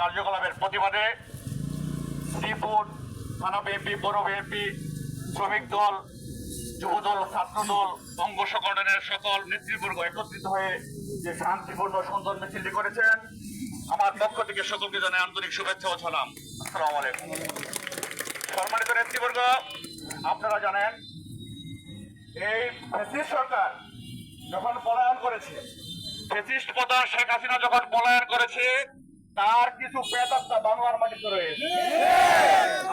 কার্যকলাপের প্রতিবাদে শ্রীপুর থানা বিএনপি, পৌর বিএনপি, শ্রমিক দল, যুবদল, ছাত্রদল, অঙ্গ সংগঠনের সকল নেতৃবর্গ একত্রিত হয়ে যে শান্তিপূর্ণ সুন্দর মিছিলটি করেছেন, আমার পক্ষ থেকে সকলকে জানাই আন্তরিক শুভেচ্ছা ও সালাম। আসসালামু আলাইকুম। সম্মানিত নেতৃবর্গ, আপনারা জানেন এই ফ্যাসিস্ট সরকার যখন পলায়ন করেছে, ফ্যাসিস্ট প্রধান শেখ হাসিনা যখন পলায়ন করেছে, তার কিছু প্রেতাত্মা বাংলার মাটিতে রয়েছে।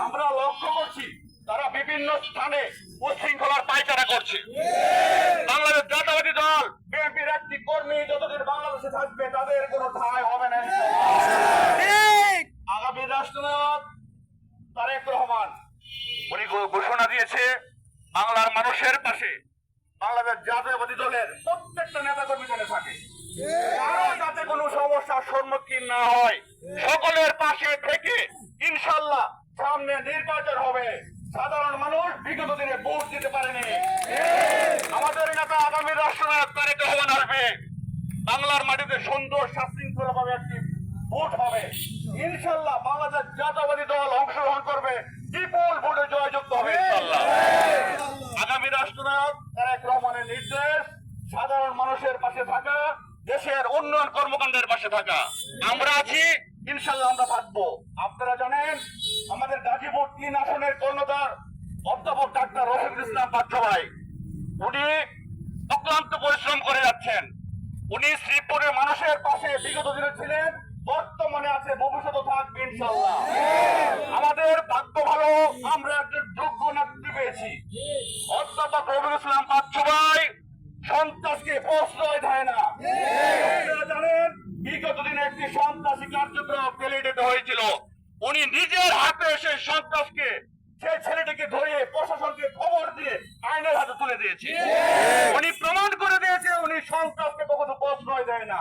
আমরা লক্ষ্য করছি তারা বিভিন্ন স্থানে উশৃঙ্খলার পায়চারা করছে। বাংলাদেশ জাতীয়তাবাদী দল বিএনপির একটি কর্মী যতদিন বাংলাদেশে থাকবে তাদের কোনো ঠাঁই হবে না। আগামী রাষ্ট্রনায়ক তারেক রহমান উনি ঘোষণা দিয়েছে বাংলার মানুষের পাশে বাংলাদেশ জাতীয়তাবাদী দলের প্রত্যেকটা নেতা কর্মী যেন থাকে, যাতে কোনো সমস্যার সম্মুখীন না হয়, সকলের পাশে থেকে ইনশাল্লাহ সামনে নির্বাচন হবে। সাধারণ মানুষ বিগত দিনে ভোট দিতে পারেনি, আমাদের নেতা আগামী রাষ্ট্রনায়ক তারেক রহমান আসবে, বাংলার মাটিতে সুন্দর সুশৃঙ্খল ভাবে একটি ভোট হবে ইনশাল্লাহ। বাংলাদেশ জাতীয়তাবাদী দল অংশগ্রহণ করবে, বিপুল ভোটে জয়যুক্ত হবে ইনশাল্লাহ। আগামী রাষ্ট্রনায়ক তারেক রহমানের নির্দেশ সাধারণ মানুষের পাশে থাকা, দেশের উন্নয়ন কর্মকাণ্ডের পাশে থাকা। আমরা আছি, ইনশাল্লাহ আমরা থাকবো। আপনারা জানেন আমাদের গাজীপুর ৩ আসনের কর্ণধার অধ্যাপক ডাক্তার রফিকুল ইসলাম পাচ্ছ ভাই, উনি অক্লান্ত পরিশ্রম করে যাচ্ছেন। উনি শ্রীপুরের মানুষের পাশে বিগত দিনে ছিলেন, বর্তমানে আছে, ভবিষ্যতে থাকবে ইনশাল্লাহ। আমাদের ভাগ্য ভালো, আমরা একজন যোগ্য নেত্রী পেয়েছি। অধ্যাপক রফিকুল ইসলাম পাচ্ছ ভাই সন্ত্রাসকে প্রশ্রয় দেয় না। আপনারা জানেন বিগত দিনে একটি সন্ত্রাসী কার্যক্রম টেলিডেট হয়েছিল, উনি নিজের হাতে সেই সন্ত্রাসকে, সেই ছেলেটিকে ধরিয়ে প্রশাসনকে খবর দিয়ে আইনের হাতে তুলে দিয়েছে। উনি প্রমাণ করে দিয়েছে উনি সন্ত্রাসকে কখনো প্রশ্রয় দেয় না।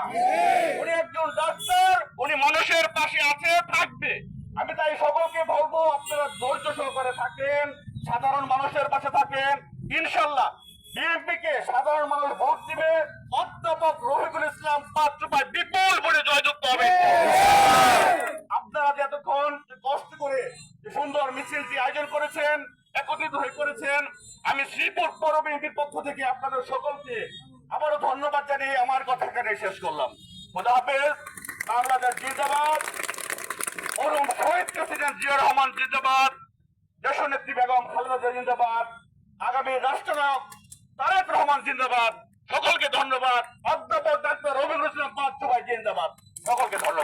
উনি একজন ডাক্তার, উনি মানুষের পাশে আছে, থাকবে। আমি তাই সকলকে বলবো আপনারা ধৈর্য সহকারে থাকেন, সাধারণ মানুষের পাশে থাকেন ইনশাল্লাহ। বিএনপিকে সাধারণ মানুষ ভোট দিবে, অধ্যাপক রফিকুল ইসলাম পাচ্ছ ভাই বিপুল ভোটে জয়যুক্ত হবে। আপনারা যে এতক্ষণ কষ্ট করে সুন্দর মিছিলটি আয়োজন করেছেন, একত্রিত হয়ে করেছেন, আমি শ্রীপুর পৌর বিএনপির পক্ষ থেকে আপনাদের সকলকে আবারও ধন্যবাদ জানিয়ে আমার কথা এখানে শেষ করলাম। খোদা হাফেজ। বাংলাদেশ জিন্দাবাদ, মরহুম শহীদ প্রেসিডেন্ট জিয়া রহমান জিন্দাবাদ, দেশনেত্রী বেগম খালেদা জিয়া জিন্দাবাদ, আগামী রাষ্ট্রনায়ক তারেক রহমান জিন্দাবাদ। সকলকে ধন্যবাদ। অধ্যাপক ডাক্তার রফিকুল ইসলাম পাচ্ছ ভাই জিন্দাবাদ। সকলকে ধন্যবাদ।